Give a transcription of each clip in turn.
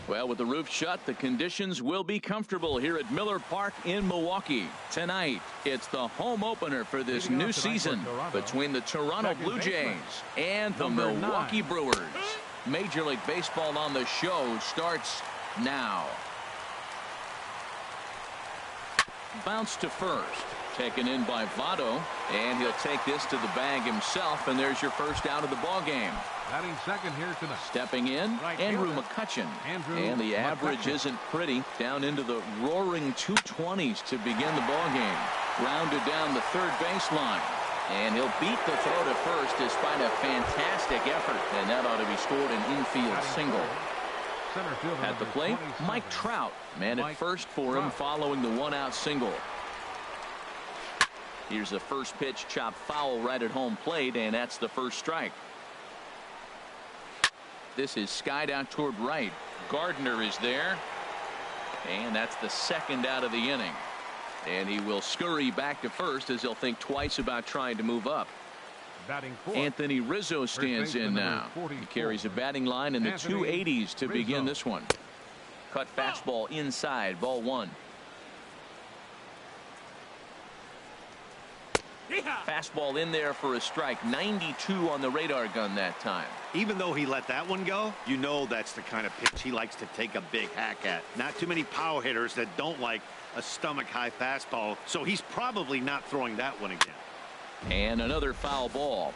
Well, with the roof shut, the conditions will be comfortable here at Miller Park in Milwaukee. Tonight, it's the home opener for this new season between the Toronto Blue Jays and the Milwaukee Brewers. Major League Baseball on the show starts now. Bounce to first. Taken in by Votto, and he'll take this to the bag himself, and there's your first out of the ball game. Batting second here tonight. Stepping in, Andrew McCutchen. And the average isn't pretty. Down into the roaring 220s to begin the ball game. Rounded down the third baseline. And he'll beat the throw to first despite a fantastic effort. And that ought to be scored an infield single. At the plate, Mike Trout. Man at first for him following the one-out single. Here's the first pitch, chopped foul right at home plate, and that's the first strike. This is skied out toward right. Gardner is there, and that's the second out of the inning. And he will scurry back to first as he'll think twice about trying to move up. Anthony Rizzo stands in now. He carries a batting line in the 280s to begin this one. Cut fastball inside, ball one. Fastball in there for a strike. 92 on the radar gun that time. Even though he let that one go, you know that's the kind of pitch he likes to take a big hack at. Not too many power hitters that don't like a stomach high fastball, so he's probably not throwing that one again. And another foul ball.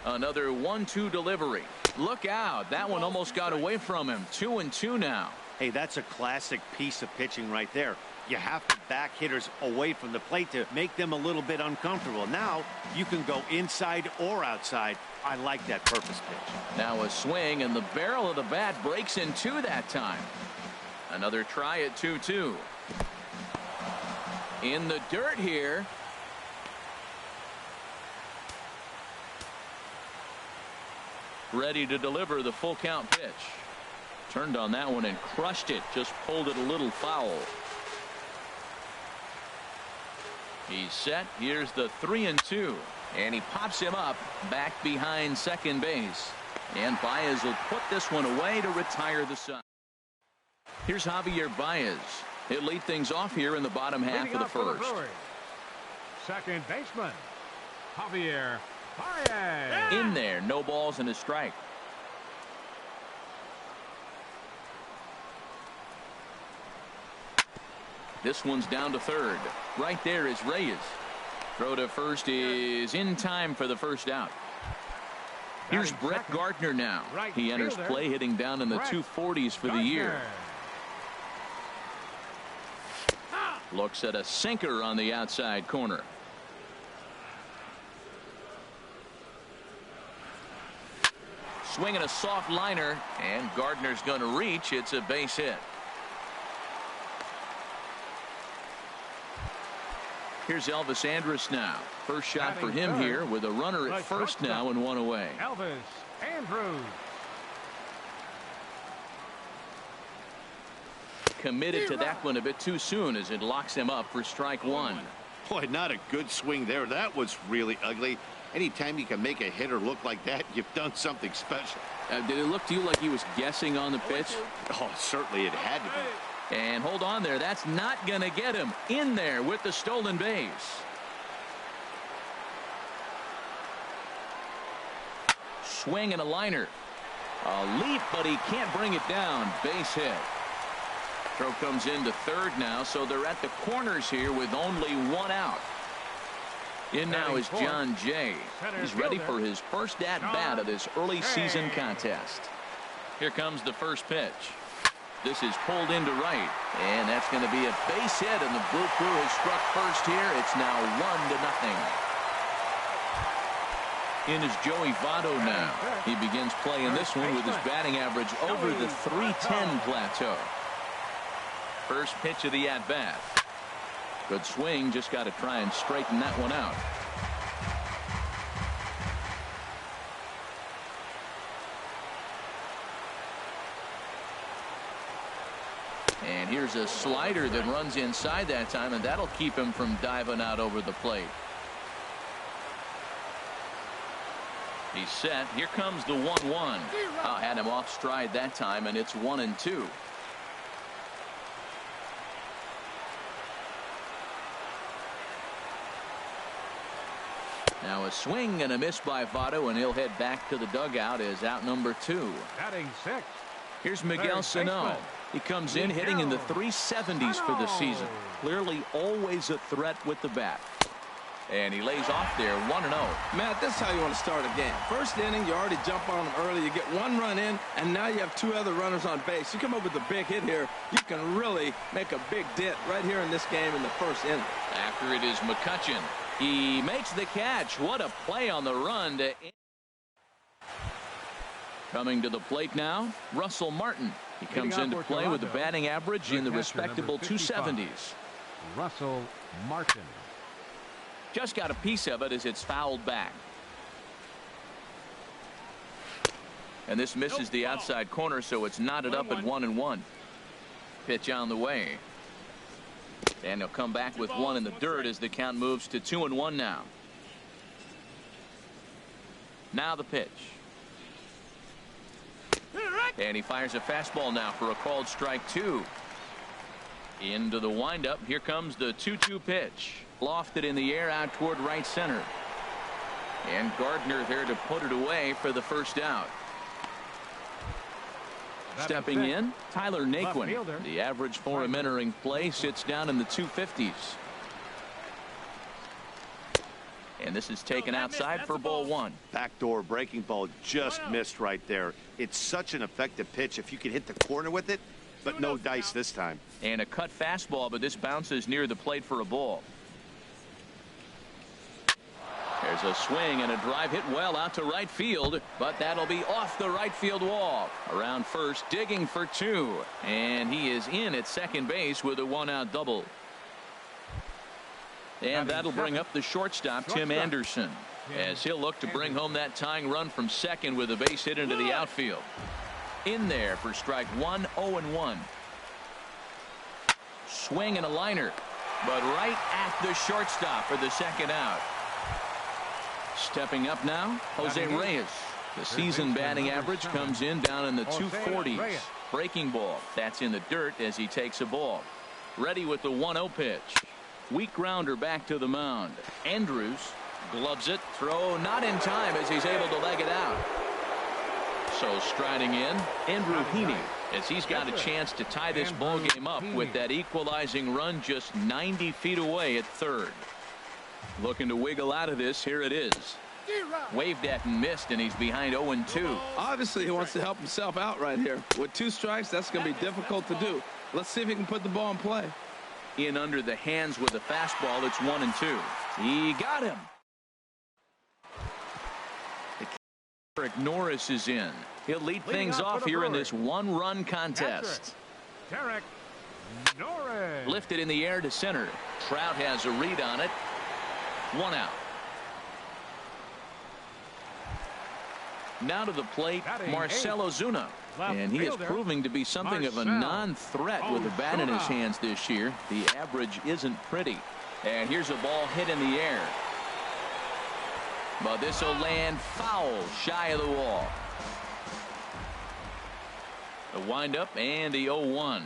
Another 1-2 delivery. Look out, that one almost got away from him. 2-2 now. Hey, that's a classic piece of pitching right there. You have to back hitters away from the plate to make them a little bit uncomfortable. Now you can go inside or outside. I like that purpose pitch. Now a swing, and the barrel of the bat breaks in two that time. Another try at 2-2. In the dirt here. Ready to deliver the full count pitch. Turned on that one and crushed it. Just pulled it a little foul. He's set. Here's the 3-2. And he pops him up back behind second base. And Baez will put this one away to retire the side. Here's Javier Baez. He'll lead things off here in the bottom half of the first. Second baseman, Javier Baez. In there, no balls and a strike. This one's down to third. Right there is Reyes. Throw to first is in time for the first out. Here's Brett Gardner now. He enters play hitting down in the 240s for the year. Looks at a sinker on the outside corner. Swinging a soft liner, and Gardner's going to reach. It's a base hit. Here's Elvis Andrus now. First shot for him here with a runner at first now and one away. Elvis Andrus. Committed to that one a bit too soon as it locks him up for strike one. Boy, not a good swing there. That was really ugly. Anytime you can make a hitter look like that, you've done something special. Did it look to you like he was guessing on the pitch? Oh, certainly it had to be. And hold on there. That's not going to get him. In there with the stolen base. Swing and a liner. A leap, but he can't bring it down. Base hit. Throw comes into third now, so they're at the corners here with only one out. In now is John Jay. He's ready for his first at-bat of this early season contest. Here comes the first pitch. This is pulled into right, and that's going to be a base hit, and the Blue Crew has struck first here. It's now 1-0. In is Joey Votto now. He begins playing this one with his batting average over the 310 plateau. First pitch of the at-bat. Good swing, just got to try and straighten that one out. And here's a slider that runs inside that time, and that'll keep him from diving out over the plate. He's set. Here comes the 1-1. Had him off stride that time, and it's 1-2. Now a swing and a miss by Votto, and he'll head back to the dugout as out number 2. Batting 6. Here's Miguel Sano. He comes in hitting in the 370s for the season. Clearly always a threat with the bat. And he lays off there, 1-0. Matt, this is how you want to start a game. First inning, you already jump on them early. You get one run in, and now you have 2 other runners on base. You come up with a big hit here, you can really make a big dent right here in this game in the first inning. After it is McCutchen. He makes the catch. What a play on the run. Coming to the plate now, Russell Martin. He comes into play with a batting average in the respectable 270s. Russell Martin. Just got a piece of it as it's fouled back. And this misses the outside corner, so it's knotted up at 1-1. Pitch on the way. And he'll come back with one in the dirt as the count moves to 2-1 now. Now the pitch. And he fires a fastball now for a called strike 2. Into the windup. Here comes the 2-2 pitch. Lofted in the air out toward right center. And Gardner there to put it away for the first out. Stepping in, Tyler Naquin. The average for him entering play sits down in the 250s. And this is taken outside for ball 1. Backdoor breaking ball just missed right there. It's such an effective pitch if you can hit the corner with it, but no dice this time. And a cut fastball, but this bounces near the plate for a ball. There's a swing and a drive hit well out to right field, but that'll be off the right field wall. Around first, digging for 2, and he is in at second base with a 1-out double. And that'll bring up the shortstop, Tim Anderson, as he'll look to bring home that tying run from second with a base hit into the outfield. In there for strike 1, 0-1. Swing and a liner, but right at the shortstop for the second out. Stepping up now, Jose Reyes. The season batting average comes in down in the 240s. Breaking ball. That's in the dirt as he takes a ball. Ready with the 1-0 pitch. Weak grounder back to the mound. Andrews gloves it. Throw not in time as he's able to leg it out. So striding in, Andrew Heaney, as he's got a chance to tie this ball game up with that equalizing run just 90 feet away at third. Looking to wiggle out of this. Here it is. Waved at and missed, and he's behind 0-2. Obviously, he wants to help himself out right here. With 2 strikes, that's going to be difficult to do. Let's see if he can put the ball in play. In under the hands with a fastball. It's 1-2. He got him. Eric Norris is in. He'll lead things off here in this 1-run contest. Derek Norris. Lifted in the air to center. Trout has a read on it. 1 out. Now to the plate, Marcell Ozuna. And he is proving to be something of a non-threat with the bat in his hands this year. The average isn't pretty. And here's a ball hit in the air. But this will land foul shy of the wall. The windup and the 0-1.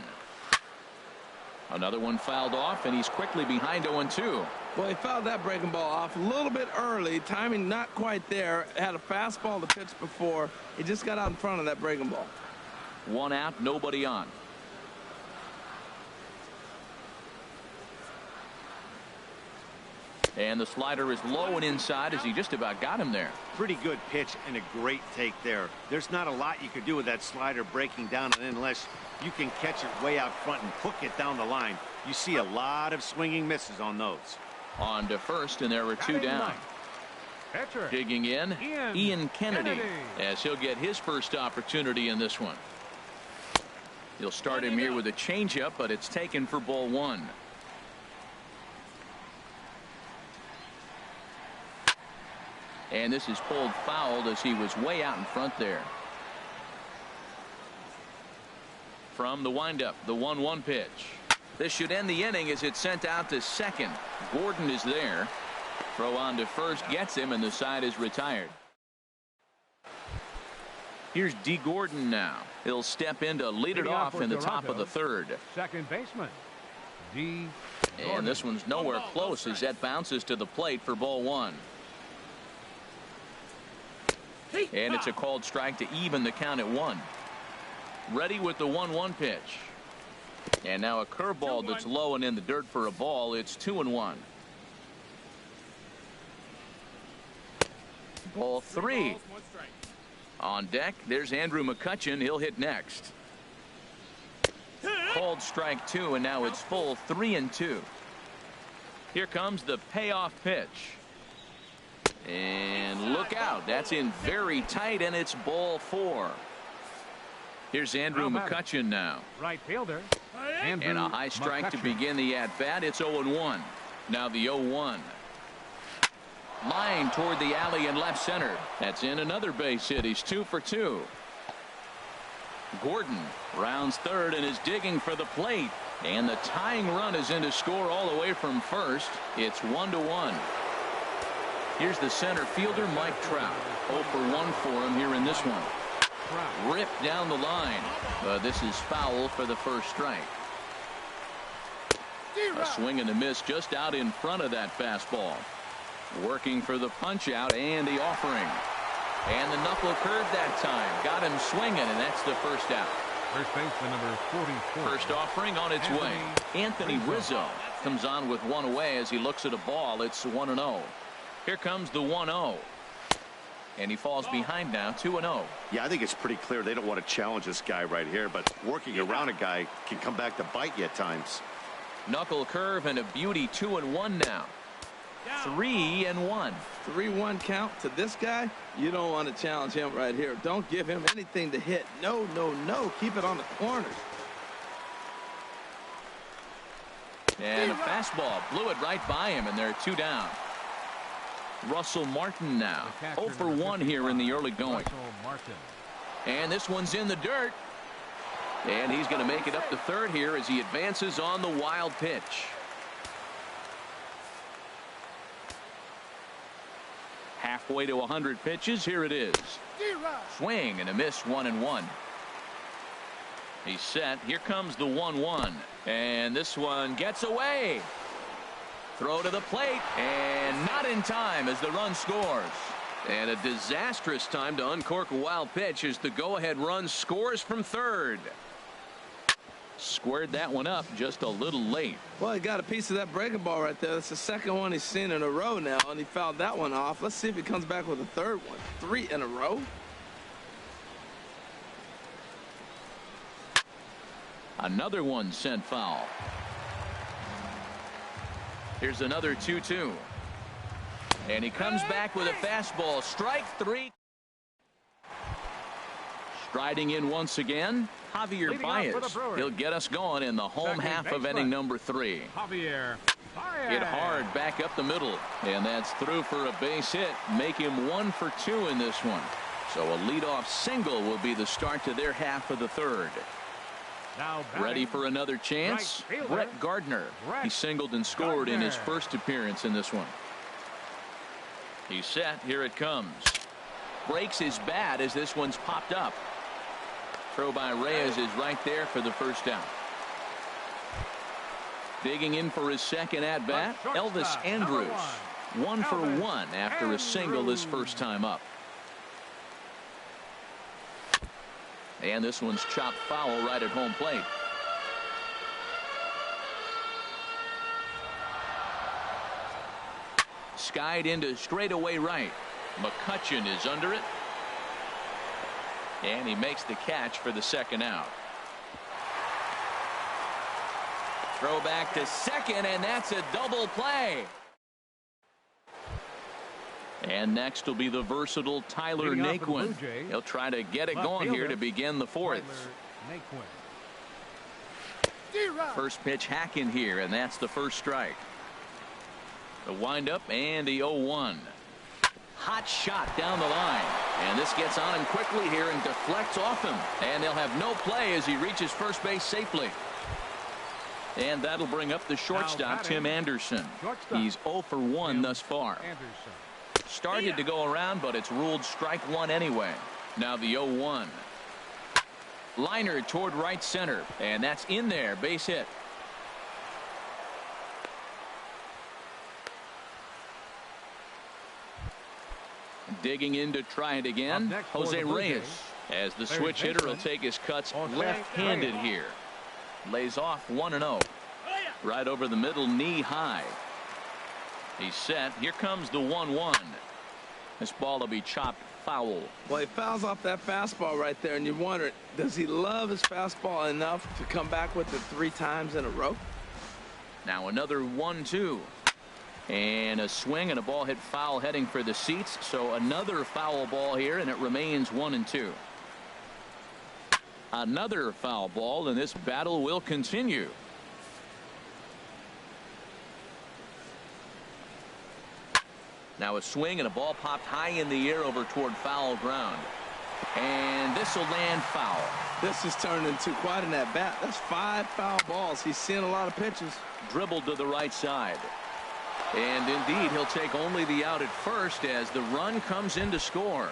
Another one fouled off, and he's quickly behind 0-2. Well, he fouled that breaking ball off a little bit early. Timing not quite there. Had a fastball to pitch before. He just got out in front of that breaking ball. 1 out, nobody on. And the slider is low and inside as he just about got him there. Pretty good pitch and a great take there. There's not a lot you could do with that slider breaking down unless you can catch it way out front and hook it down the line. You see a lot of swinging misses on those. On to first, and there were 2 down. Digging in, Ian Kennedy, as he'll get his first opportunity in this one. He'll start him here with a changeup, but it's taken for ball 1. And this is pulled fouled as he was way out in front there. From the windup, the 1-1 pitch. This should end the inning as it's sent out to second. Gordon is there. Throw on to first, gets him, and the side is retired. Here's D. Gordon now. He'll step in to lead it off in the top of the third. Second baseman, D. And this one's nowhere close as that bounces to the plate for ball one. And it's a called strike to even the count at 1. Ready with the 1-1 pitch. And now a curveball that's low and in the dirt for a ball. It's 2-1. Ball 3. On deck, there's Andrew McCutchen. He'll hit next. Called strike 2, and now it's full 3-2. Here comes the payoff pitch. And look out. That's in very tight, and it's ball 4. Here's Andrew McCutchen now. Right fielder, And a high strike to begin the at-bat. It's 0-1. Now the 0-1. Line toward the alley in left center. That's in another base hit. He's 2 for 2. Gordon rounds third and is digging for the plate. And the tying run is in to score all the way from first. It's 1-1. Here's the center fielder, Mike Trout. 0 for 1 for him here in this one. Ripped down the line. This is foul for the first strike. A swing and a miss just out in front of that fastball. Working for the punch out and the offering. And the knuckle curve that time. Got him swinging, and that's the first out. first baseman number 44. First offering on its way. Anthony Rizzo comes on with one away as he looks at a ball. It's 1-0. Here comes the 1-0. And he falls behind now, 2-0. Yeah, I think it's pretty clear they don't want to challenge this guy right here, but working around a guy can come back to bite you at times. Knuckle curve and a beauty. 2-1 now. 3-1. 3-1 count to this guy. You don't want to challenge him right here. Don't give him anything to hit. No, no, no. Keep it on the corners. And a fastball blew it right by him, and they're 2 down. Russell Martin now 0 for 1 here in the early going. And this one's in the dirt. And he's going to make it up to third here as he advances on the wild pitch. Halfway to 100 pitches. Here it is. Swing and a miss. 1-1. He's set. Here comes the 1-1. And this one gets away. Throw to the plate, and not in time as the run scores. And a disastrous time to uncork a wild pitch as the go-ahead run scores from third. Squared that one up just a little late. Well, he got a piece of that breaking ball right there. That's the second one he's seen in a row now, and he fouled that one off. Let's see if he comes back with a third one. 3 in a row. Another one sent foul. Here's another 2-2. And he comes back with a fastball. Strike 3. Striding in once again, Javier Baez. He'll get us going in the home half of inning number 3. Javier Baez. Hit hard back up the middle. And that's through for a base hit. Make him 1 for 2 in this one. So a leadoff single will be the start to their half of the third. Now ready for another chance. Brett Gardner. He singled and scored in his first appearance in this one. He's set. Here it comes. Breaks his bat as this one's popped up. Throw by Reyes is right there for the first out. Digging in for his second at bat, Elvis Andrus. 1 for 1 after a single his first time up. And this one's chopped foul right at home plate. Skied into straightaway right. McCutchen is under it. And he makes the catch for the second out. Throw back to second, and that's a double play. And next will be the versatile Tyler Naquin. He'll try to get it going here to begin the fourth. First pitch hacking here, and that's the first strike. The windup and the 0-1. Hot shot down the line. And this gets on him quickly here and deflects off him. And they'll have no play as he reaches first base safely. And that'll bring up the shortstop, Tim Anderson. He's 0 for 1 thus far. Started to go around, but it's ruled strike 1 anyway. Now the 0-1. Liner toward right center, and that's in there. Base hit. Digging in to try it again, Jose Reyes, as the switch hitter will take his cuts left-handed here. Lays off 1-0. Right over the middle, knee high. He's set. Here comes the 1-1. This ball will be chopped foul. Well, he fouls off that fastball right there, and you wonder, does he love his fastball enough to come back with it 3 times in a row? Now another 1-2. And a swing and a ball hit foul heading for the seats. So another foul ball here, and it remains 1-2. Another foul ball, and this battle will continue. Now a swing and a ball popped high in the air over toward foul ground. And this will land foul. This has turned into quite an at-bat. That's 5 foul balls. He's seeing a lot of pitches. Dribbled to the right side. And indeed, he'll take only the out at first as the run comes in to score.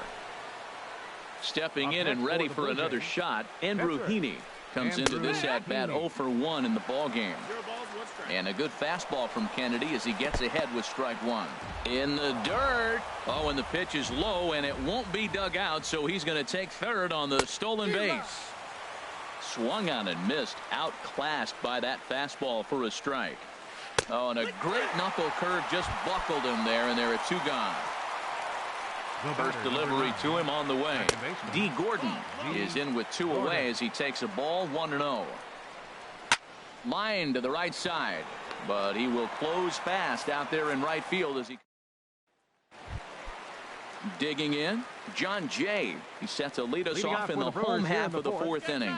Stepping in and ready for another shot, Andrew Heaney comes into this at-bat 0 for 1 in the ballgame. And a good fastball from Kennedy as he gets ahead with strike 1. In the dirt. Oh, and the pitch is low, and it won't be dug out, so he's going to take third on the stolen base. Swung on and missed, outclassed by that fastball for a strike. Oh, and a great knuckle curve just buckled him there, and there are 2 gone. First delivery to him on the way. D. Gordon is in with 2 away as he takes a ball 1-0. Line to the right side, but he will close fast out there in right field as he digging in. John Jay. He sets to lead us off in the home half of the 4th inning.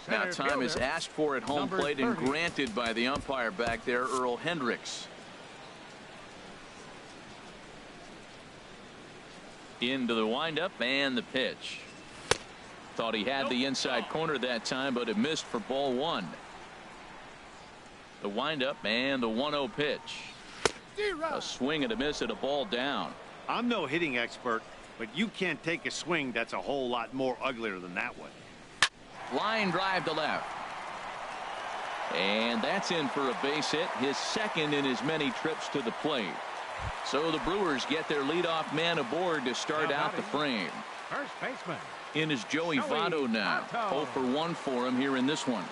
Now time is asked for at home plate and granted by the umpire back there, Earl Hendricks. Into the windup and the pitch. Thought he had the inside corner that time, but it missed for ball 1. The windup and the 1-0 pitch. A swing and a miss at a ball down. I'm no hitting expert, but you can't take a swing that's a whole lot more uglier than that one. Line drive to left. And that's in for a base hit, his second in his many trips to the plate. So the Brewers get their leadoff man aboard to start out the frame. First baseman. In is Joey Votto now. 0 for 1 for him here in this one.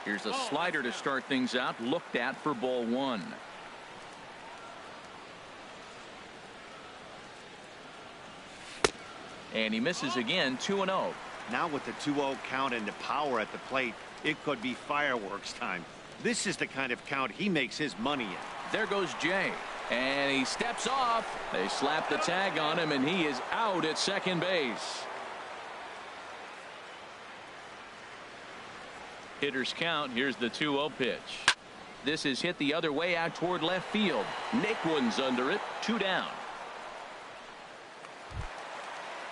Here's a slider to start things out, looked at for ball 1. And he misses again, 2-0. Now with the 2-0 count and the power at the plate, it could be fireworks time. This is the kind of count he makes his money in. There goes Jay, and he steps off. They slap the tag on him, and he is out at second base. Hitters count. Here's the 2-0 pitch. This is hit the other way out toward left field. Naquin's under it. 2 down.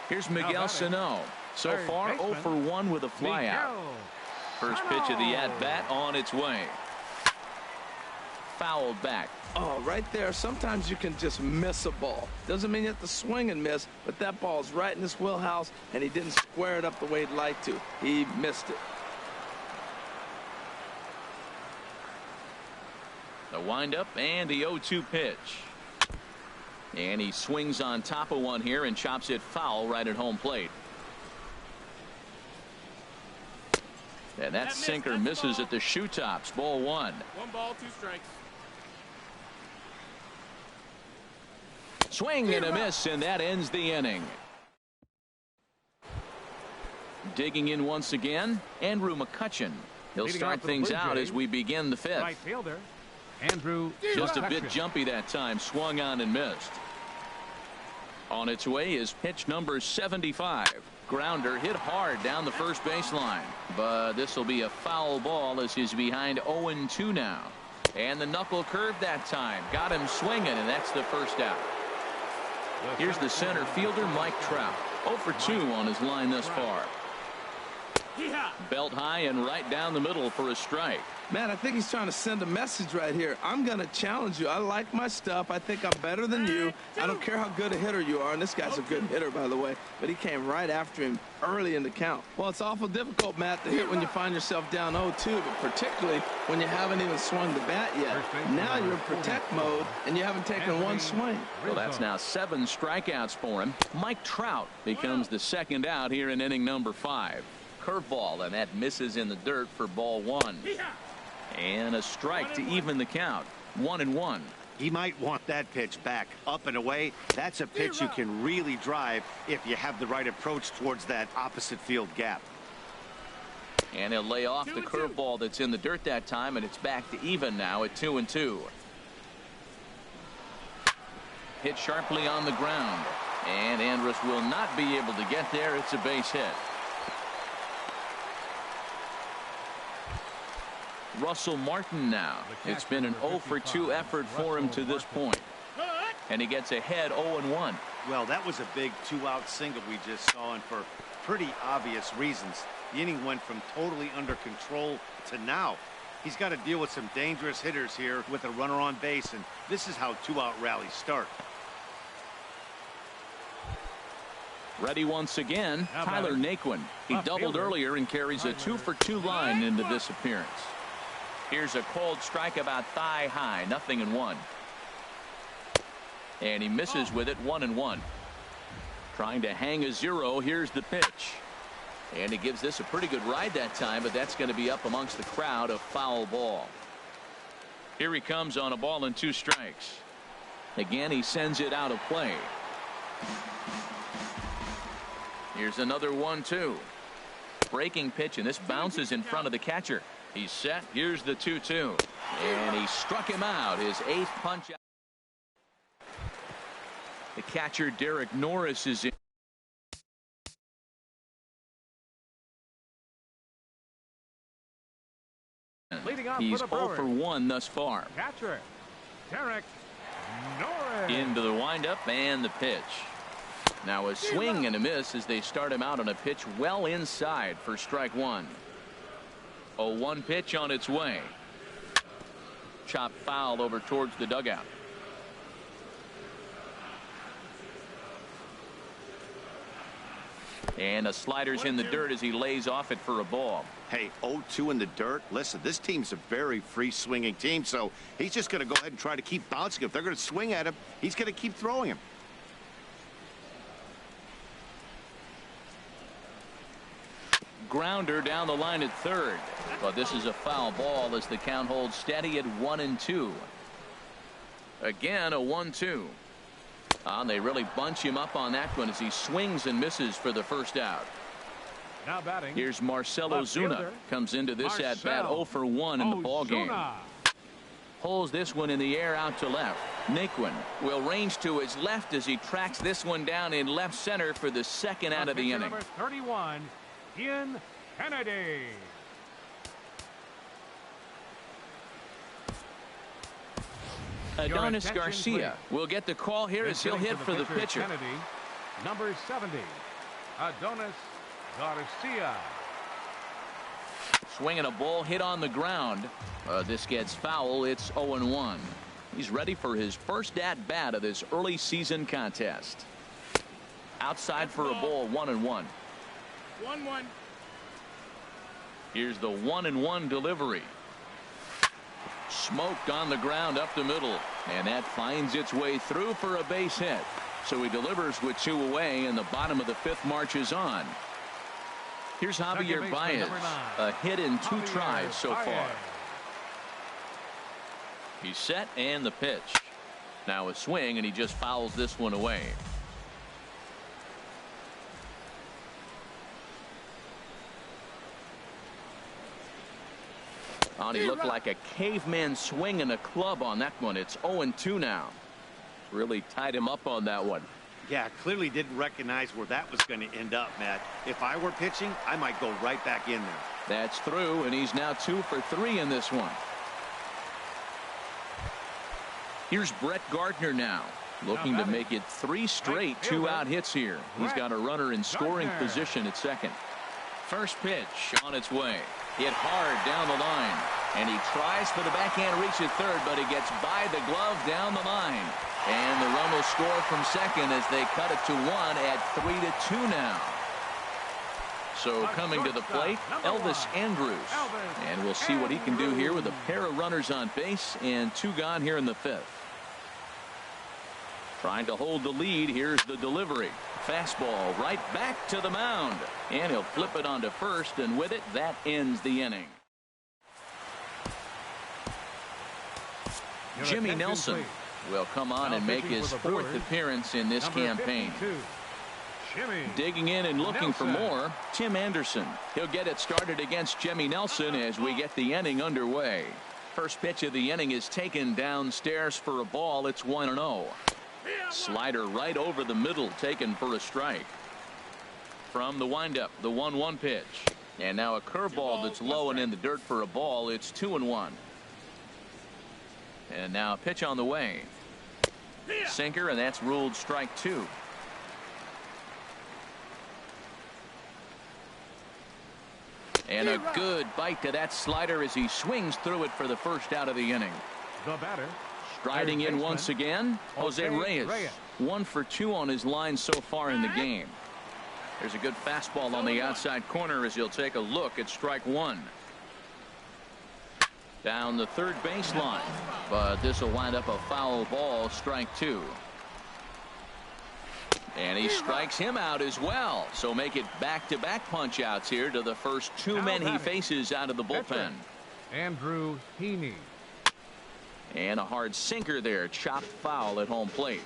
Here's Miguel Sano. So far 0 for 1 with a flyout. First pitch of the at-bat on its way. Fouled back. Oh, right there. Sometimes you can just miss a ball. Doesn't mean you have to swing and miss, but that ball's right in his wheelhouse, and he didn't square it up the way he'd like to. He missed it. The windup and the 0-2 pitch. And he swings on top of one here and chops it foul right at home plate. And that sinker misses at the shoe tops. Ball 1. 1 ball, 2 strikes. Swing and a miss, and that ends the inning. Digging in once again, Andrew McCutchen. He'll start things out as we begin the 5th. Right fielder, Andrew. Just a bit jumpy that time. Swung on and missed. On its way is pitch number 75. Grounder hit hard down the first baseline, but this will be a foul ball as he's behind 0-2 now. And the knuckle curve that time got him swinging, and that's the first out. Here's the center fielder, Mike Trout. 0 for 2 on his line thus far. Belt high and right down the middle for a strike. Man, I think he's trying to send a message right here. I'm going to challenge you. I like my stuff. I think I'm better than you. I don't care how good a hitter you are. And this guy's a good hitter, by the way. But he came right after him early in the count. Well, it's awful difficult, Matt, to hit when you find yourself down 0-2, but particularly when you haven't even swung the bat yet. Now you're in protect mode, and you haven't taken one swing. Well, that's now 7 strikeouts for him. Mike Trout becomes the second out here in inning number 5. Curveball, and that misses in the dirt for ball 1. And a strike to even the count. 1-1. He might want that pitch back up and away. That's a pitch you can really drive if you have the right approach towards that opposite field gap. And he'll lay off the curveball that's in the dirt that time, and it's back to even now at 2-2. Hit sharply on the ground, and Andrus will not be able to get there. It's a base hit. Russell Martin now. It's been an 0-for-2 effort for him to this point. And he gets ahead 0-1. Well, that was a big 2-out single we just saw, and for pretty obvious reasons. The inning went from totally under control to now. He's got to deal with some dangerous hitters here with a runner on base, and this is how 2-out rallies start. Ready once again, Tyler Naquin. He doubled earlier and carries a 2-for-2 line into this appearance. Here's a cold strike about thigh high, 0-1. And he misses with it, 1-1. Trying to hang a 0. Here's the pitch. And he gives this a pretty good ride that time, but that's going to be up amongst the crowd, a foul ball. Here he comes on a ball and 2 strikes. Again, he sends it out of play. Here's another 1-2. Breaking pitch, and this bounces in front of the catcher. He's set. Here's the 2-2. And he struck him out. His 8th punch out. The catcher, Derek Norris, is in. He's 0-for-1 thus far. Catcher, Derek Norris. Into the windup and the pitch. Now a swing and a miss as they start him out on a pitch well inside for strike 1. A 1 pitch on its way. Chopped foul over towards the dugout. And a slider's in the dirt as he lays off it for a ball. Hey, 0-2 in the dirt. Listen, this team's a very free swinging team, so he's just going to go ahead and try to keep bouncing. If they're going to swing at him, he's going to keep throwing him. Grounder down the line at third, but this is a foul ball as the count holds steady at 1-2. Again a 1-2. They really bunch him up on that one as he swings and misses for the first out. Now batting. Here's Marcell Ozuna. Comes into this at bat 0-for-1 in the ball game. Pulls this one in the air out to left. Naquin will range to his left as he tracks this one down in left center for the second out of the inning. Number 31. Ian Kennedy. Adonis Garcia will get the call here as he'll hit for the pitcher. Kennedy, number 70. Adonis Garcia. Swinging a ball hit on the ground. This gets foul. It's 0-1. He's ready for his first at bat of this early season contest. Outside for a ball, 1-1. 1-1. Here's the 1-1 delivery. Smoked on the ground up the middle, and that finds its way through for a base hit. So he delivers with 2 away, and the bottom of the 5th marches on. Here's Javier Baez, a hit in 2 tries so far. He's set and the pitch. Now a swing, and he just fouls this one away. He looked like a caveman swinging a club on that one. It's 0-2 now. Really tied him up on that one. Yeah, clearly didn't recognize where that was going to end up, Matt. If I were pitching, I might go right back in there. That's through, and he's now 2 for 3 in this one. Here's Brett Gardner now, looking to make it 3 straight 2-out hits here. He's got a runner in scoring position at second. First pitch on its way. Hit hard down the line. And he tries for the backhand reach at third, but he gets by the glove down the line. And the run will score from second as they cut it to one at 3-2 now. So coming to the plate, Elvis Andrus. And we'll see what he can do here with a pair of runners on base and 2 gone here in the 5th. Trying to hold the lead. Here's the delivery. Fastball right back to the mound. And he'll flip it onto first, and with it, that ends the inning. Jimmy Nelson will come on and make his 4th appearance in this campaign. Digging in and looking for more, Tim Anderson. He'll get it started against Jimmy Nelson as we get the inning underway. First pitch of the inning is taken downstairs for a ball. It's 1-0. Slider right over the middle, taken for a strike. From the windup, the 1-1 pitch. And now a curveball that's low and in the dirt for a ball. It's 2-1. And now a pitch on the way. Sinker, and that's ruled strike 2. And a good bite to that slider as he swings through it for the first out of the inning. The batter. Striding in once again, Jose Reyes. 1 for 2 on his line so far in the game. There's a good fastball on the outside corner as he'll take a look at strike 1. Down the third baseline, but this will wind up a foul ball, strike 2. And he strikes him out as well. So make it back-to-back punch outs here to the first 2 men he faces out of the bullpen. Andrew Heaney. And a hard sinker there, chopped foul at home plate.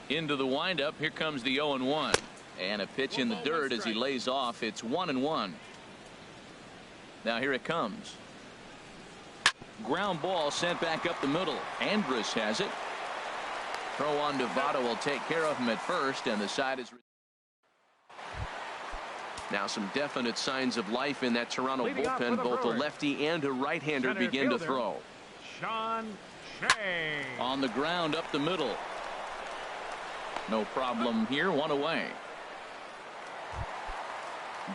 Into the windup, here comes the 0-1. And a pitch in the dirt as he lays off. It's 1-1. Now here it comes. Ground ball sent back up the middle. Andrus has it. Throw on to Votto will take care of him at first, and the side is. Now some definite signs of life in that Toronto bullpen. Both a lefty and a right-hander begin to throw. Sean Shea. On the ground up the middle. No problem here. 1 away.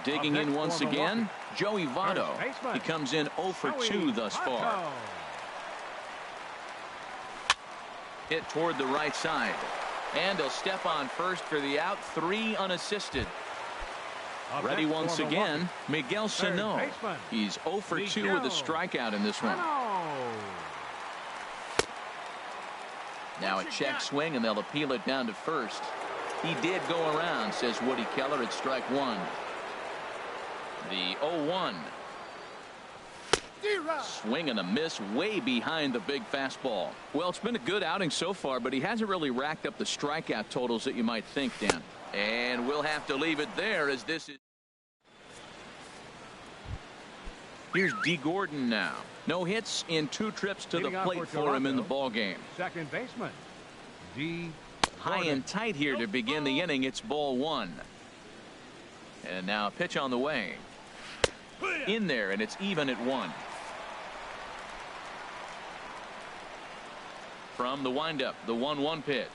Digging in once again, Joey Votto. He comes in 0 for 2 thus far. Hit toward the right side. And he'll step on first for the out. 3 unassisted. Ready once again, Miguel Sano. He's 0 for 2 with a strikeout in this one. Now a check swing, and they'll appeal it down to first. He did go around, says Woody Keller, at strike 1. The 0-1. Swing and a miss way behind the big fastball. Well, it's been a good outing so far, but he hasn't really racked up the strikeout totals that you might think, Dan. And we'll have to leave it there as this is. Here's D. Gordon now. No hits in 2 trips to the plate for him in the ball game. Second baseman, D. High and tight here to begin the inning. It's ball 1. And now a pitch on the way. In there, and it's even at 1. From the windup, the 1-1 pitch.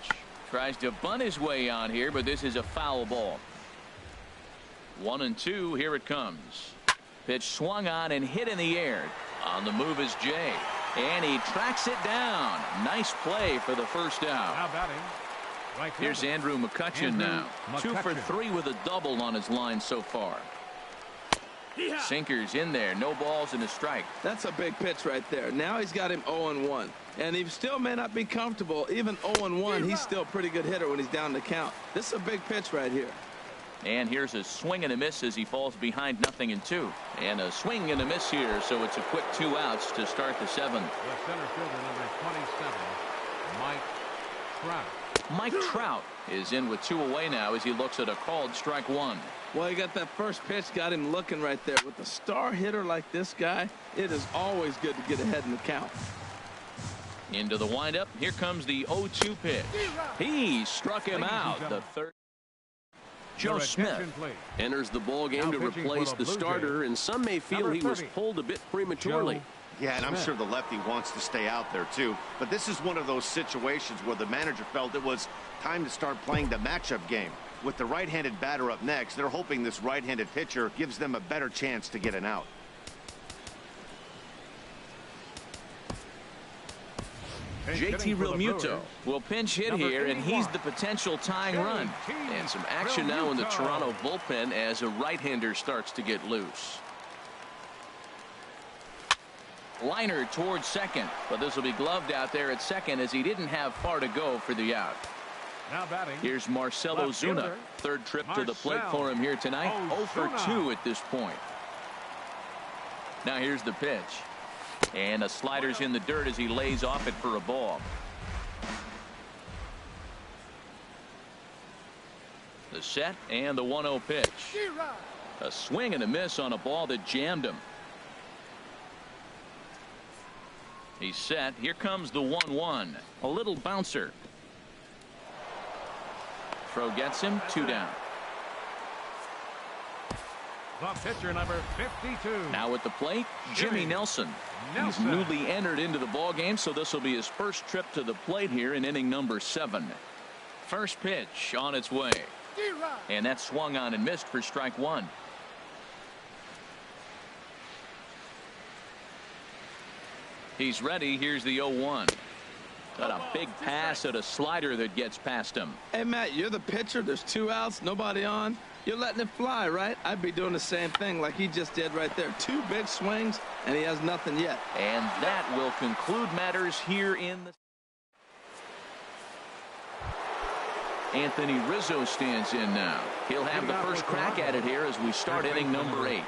Tries to bunt his way out here, but this is a foul ball. 1-2. Here it comes. Pitch swung on and hit in the air. On the move is Jay, and he tracks it down. Nice play for the first out. Now batting. Right. Here's Andrew McCutchen now. 2 for 3 with a double on his line so far. Sinkers in there. No balls and a strike. That's a big pitch right there. Now he's got him 0-1. And he still may not be comfortable. Even 0-1, he's still a pretty good hitter when he's down the count. This is a big pitch right here. And here's a swing and a miss as he falls behind 0-2. And a swing and a miss here, so it's a quick 2 outs to start the 7th. The center fielder, number 27, Mike Trout. Mike Trout is in with 2 away now as he looks at a called strike 1. Well, he got that first pitch, got him looking right there. With a star hitter like this guy, it is always good to get ahead in the count. Into the windup. Here comes the 0-2 pitch. He struck him out. The third. Joe Smith enters the ball game to replace the starter, and some may feel he was pulled a bit prematurely. Yeah, and I'm sure the lefty wants to stay out there too. But this is one of those situations where the manager felt it was time to start playing the matchup game. With the right-handed batter up next, they're hoping this right-handed pitcher gives them a better chance to get an out. JT Realmuto will pinch hit here, and he's the potential tying run. And some action now in the Toronto bullpen as a right-hander starts to get loose. Liner towards second, but this will be gloved out there at second as he didn't have far to go for the out. Now batting. Here's Marcell Ozuna. Third trip to the plate for him here tonight. 0 for 2 at this point. Now here's the pitch. And a slider's in the dirt as he lays off it for a ball. The set and the 1-0 pitch. A swing and a miss on a ball that jammed him. He's set. Here comes the 1-1. A little bouncer. Throw gets him. 2 down. The pitcher, number 52. Now at the plate, Jimmy Nelson. He's newly entered into the ball game, so this will be his first trip to the plate here in inning number 7. First pitch on its way. And that swung on and missed for strike 1. He's ready. Here's the 0-1. Got a big pass at a slider that gets past him. Hey, Matt, you're the pitcher. There's 2 outs, nobody on. You're letting it fly, right? I'd be doing the same thing like he just did right there. 2 big swings, and he has nothing yet. And that will conclude matters here in the... Anthony Rizzo stands in now. He'll have the first crack at it here as we start inning number 8.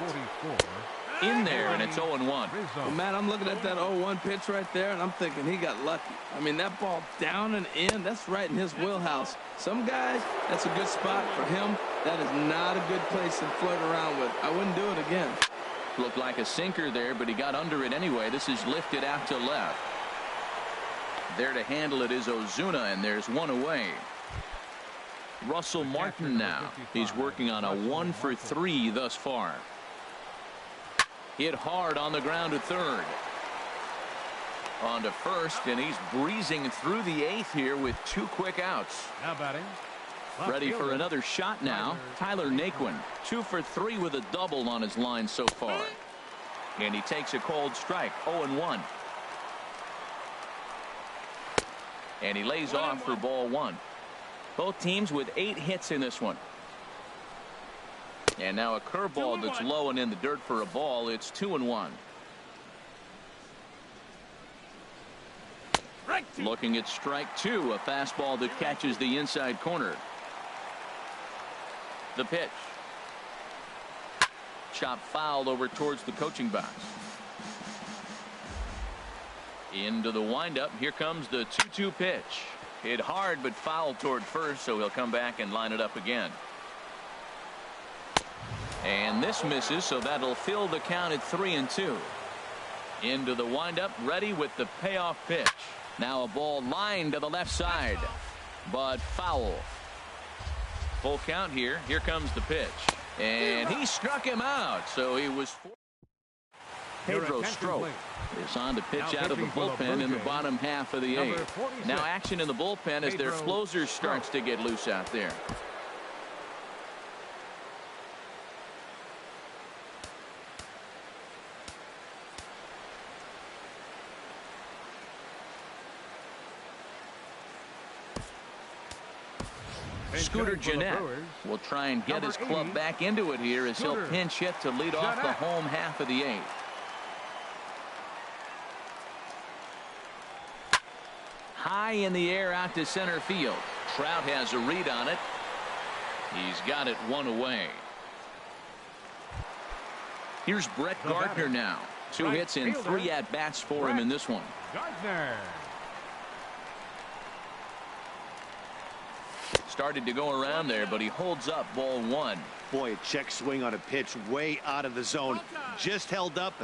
In there, and it's 0-1. Well, Matt, I'm looking at that 0-1 pitch right there, and I'm thinking he got lucky. I mean, that ball down and in, that's right in his wheelhouse. Some guys, that's a good spot. For him, that is not a good place to flirt around with. I wouldn't do it again. Looked like a sinker there, but he got under it anyway. This is lifted out to left. There to handle it is Ozuna, and there's 1 away. Russell Martin now. He's working on a 1 for 3 thus far. Hit hard on the ground to third. On to first, and he's breezing through the 8th here with 2 quick outs. Now batting. Ready for another shot now. Tyler Naquin, 2 for 3 with a double on his line so far. And he takes a cold strike. 0-1. And he lays off for ball 1. Both teams with 8 hits in this one. And now a curveball that's low and in the dirt for a ball. It's 2-1. Looking at strike 2, a fastball that catches the inside corner. The pitch. Chop fouled over towards the coaching box. Into the windup. Here comes the 2-2 pitch. Hit hard but fouled toward first, so he'll come back and line it up again. And this misses, so that'll fill the count at 3-2. Into the windup, ready with the payoff pitch. Now a ball lined to the left side, but foul. Full count here. Here comes the pitch. And he struck him out, so he was... Pedro Strop is on to pitch out of the bullpen in the bottom half of the 8th. Now action in the bullpen as their closer starts to get loose out there. Scooter Gennett will try and get his club back into it here as he'll pinch hit to lead off the home half of the 8th. High in the air out to center field. Trout has a read on it. He's got it 1 away. Here's Brett Gardner now. 2 hits and 3 at-bats for him in this one. Gardner. Started to go around there, but he holds up ball 1. Boy, a check swing on a pitch way out of the zone. Just held up.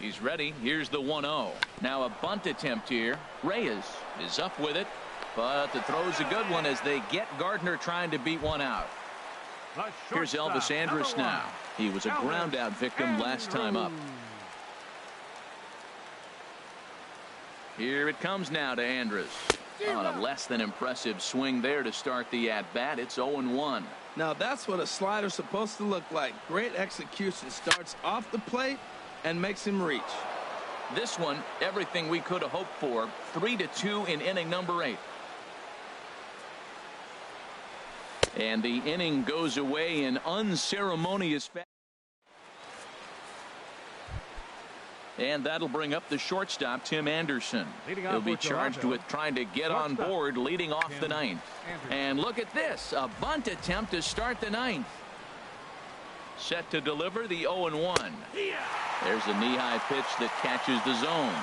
He's ready. Here's the 1-0. Now a bunt attempt here. Reyes is up with it, but the throw's a good one as they get Gardner trying to beat one out. Here's Elvis Andrus now. He was a ground out victim last time up. Here it comes now to Andrus. On a less than impressive swing there to start the at-bat. It's 0-1. Now that's what a slider's supposed to look like. Great execution. Starts off the plate and makes him reach. This one, everything we could have hoped for. 3-2 in inning number 8. And the inning goes away in unceremonious fashion. And that'll bring up the shortstop, Tim Anderson. He'll be charged with trying to get on board leading off the 9th. And look at this, a bunt attempt to start the 9th. Set to deliver the 0-1. There's a knee-high pitch that catches the zone.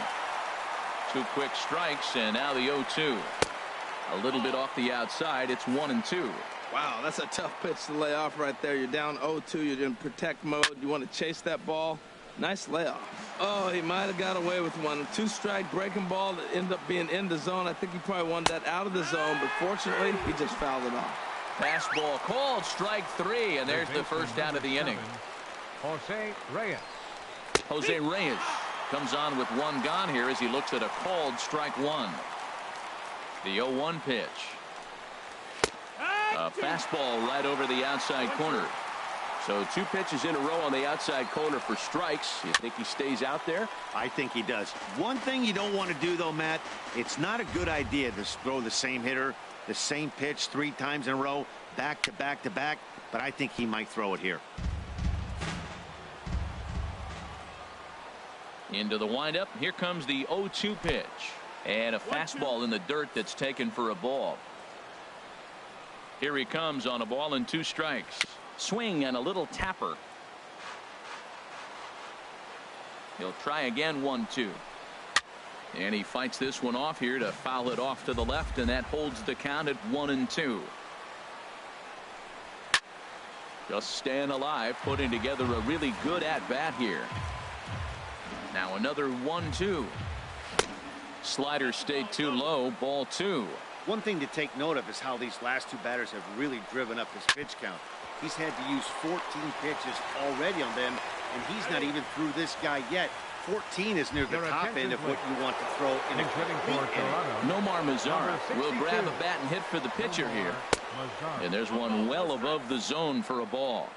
2 quick strikes, and now the 0-2. A little bit off the outside. It's 1-2. Wow, that's a tough pitch to lay off right there. You're down 0-2. You're in protect mode. You want to chase that ball. Nice layoff. Oh, he might have got away with one. 2-strike breaking ball that ended up being in the zone. I think he probably wanted that out of the zone, but fortunately, he just fouled it off. Fastball called, strike 3, and there's the first out of the inning. Jose Reyes. Jose Reyes comes on with 1 gone here as he looks at a called strike 1. The 0-1 pitch. A fastball right over the outside corner. So 2 pitches in a row on the outside corner for strikes. You think he stays out there? I think he does. One thing you don't want to do, though, Matt, it's not a good idea to throw the same hitter, the same pitch 3 times in a row, back to back to back, but I think he might throw it here. Into the windup. Here comes the 0-2 pitch. And a fastball in the dirt that's taken for a ball. Here he comes on a ball and 2 strikes. Swing and a little tapper. He'll try again. 1-2. And he fights this one off here to foul it off to the left, and that holds the count at 1-2. Just staying alive, putting together a really good at-bat here. Now another 1-2. Slider stayed too low. Ball 2. One thing to take note of is how these last 2 batters have really driven up his pitch count. He's had to use 14 pitches already on them, and he's not even through this guy yet. 14 is near the top end of what you want to throw in a complete inning. Nomar Mazara will grab a bat and hit for the pitcher here. And there's one well above the zone for a ball.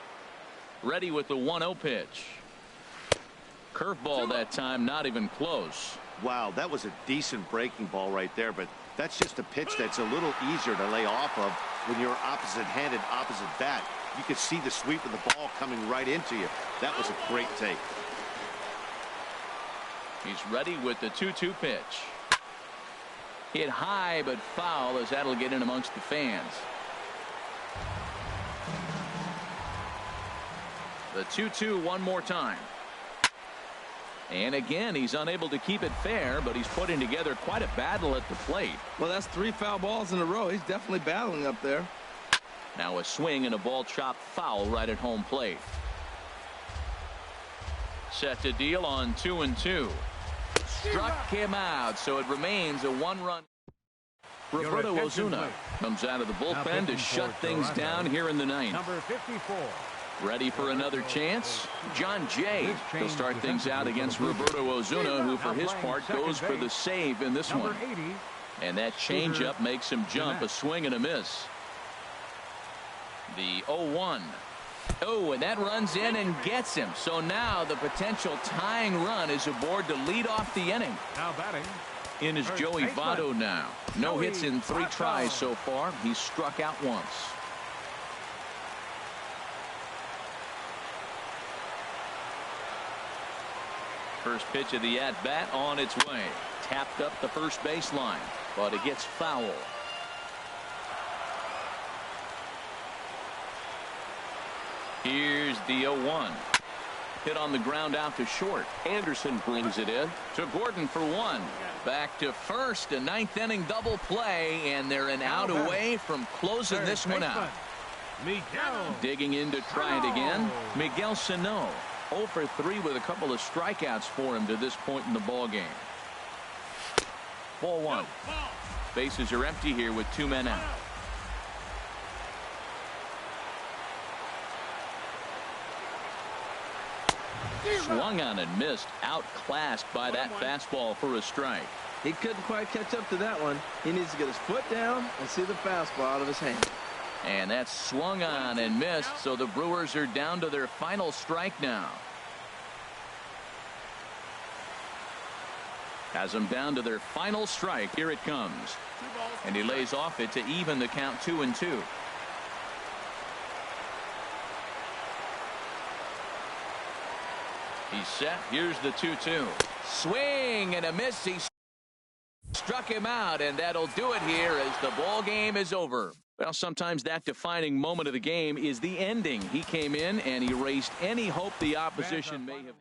Ready with the 1-0 pitch. Curveball that time, not even close. Wow, that was a decent breaking ball right there, but that's just a pitch that's a little easier to lay off of when you're opposite-handed, opposite bat. You could see the sweep of the ball coming right into you. That was a great take. He's ready with the 2-2 pitch. Hit high but foul as that'll get in amongst the fans. The 2-2 one more time. And again, he's unable to keep it fair, but he's putting together quite a battle at the plate. Well, that's 3 foul balls in a row. He's definitely battling up there. Now a swing and a ball chopped foul right at home plate. Set to deal on 2-2. Struck him out, so it remains a 1-run. Roberto Osuna comes out of the bullpen to shut things down here in the 9th. Number 54. Ready for another chance? John Jay will start things out against Roberto Osuna, who for his part goes for the save in this one. And that changeup makes him jump. A swing and a miss. The 0-1. Oh, and that runs in and gets him. So now the potential tying run is aboard to lead off the inning. Now batting. In is Joey Votto now. No hits in 3 tries so far. He's struck out once. First pitch of the at-bat on its way. Tapped up the first baseline, but it gets foul. Here's the 0-1. Hit on the ground out to short. Anderson brings it in to Gordon for 1. Back to first. A 9th inning double play, and they're an out away from closing this one out. Miguel. Digging in to try it again. Miguel Sano. 0 for 3 with a couple of strikeouts for him to this point in the ball game. Ball 1. Bases are empty here with 2 men out. Swung on and missed. Outclassed by that fastball for a strike. He couldn't quite catch up to that one. He needs to get his foot down and see the fastball out of his hand. And that's swung on and missed, so the Brewers are down to their final strike now. Has them down to their final strike. Here it comes. And he lays off it to even the count 2-2. He's set. Here's the 2-2. Swing and a miss. He struck him out, and that'll do it here as the ball game is over. Well, sometimes that defining moment of the game is the ending. He came in and erased any hope the opposition may have.